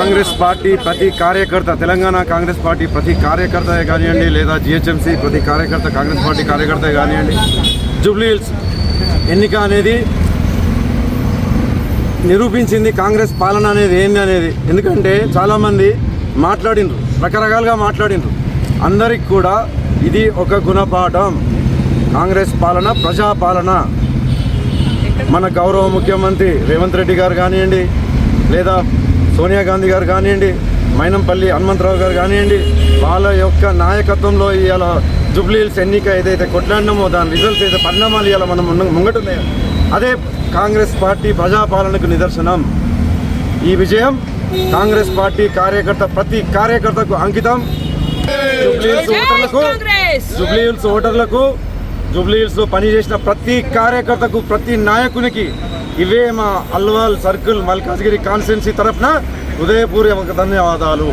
Congress party ప్రతి కార్యకర్త, Telangana Congress party ప్రతి కార్యకర్త కానివ్వండి, లేదా జిహెచ్ఎంసీ ప్రతి కార్యకర్త, కాంగ్రెస్ పార్టీ కార్యకర్త కానివ్వండి, జూబ్లీ హిల్స్ ఎన్నిక అనేది నిరూపించింది కాంగ్రెస్ పాలన అనేది ఏంది అనేది. ఎందుకంటే చాలామంది మాట్లాడినరు, రకరకాలుగా మాట్లాడినరు. అందరికి కూడా ఇది ఒక గుణపాఠం. కాంగ్రెస్ పాలన ప్రజాపాలన. మన గౌరవ ముఖ్యమంత్రి రేవంత్ రెడ్డి గారు కానివ్వండి, లేదా సోనియా గాంధీ గారు కానివ్వండి, మైనంపల్లి హనుమంతరావు గారు కానివ్వండి, వాళ్ళ యొక్క నాయకత్వంలో ఇవాళ జూబ్లీ హిల్స్ ఎన్నిక ఏదైతే కొట్లాడినామో దాని రిజల్ట్స్ అయితే పరిణామాలు ఇవాళ మనం ముంగటున్నాయో అదే కాంగ్రెస్ పార్టీ ప్రజాపాలనకు నిదర్శనం. ఈ విజయం కాంగ్రెస్ పార్టీ కార్యకర్త ప్రతి కార్యకర్తకు అంకితం. జూబ్లీ హిల్స్ ఓటర్లకు, జూబ్లీ హిల్స్లో పనిచేసిన ప్రతి కార్యకర్తకు, ప్రతి నాయకునికి ఇవే మా అల్వాల్ సర్కిల్ మల్కాజ్గిరి కాన్స్టిట్యున్సీ తరఫున హృదయపూర్వక ధన్యవాదాలు.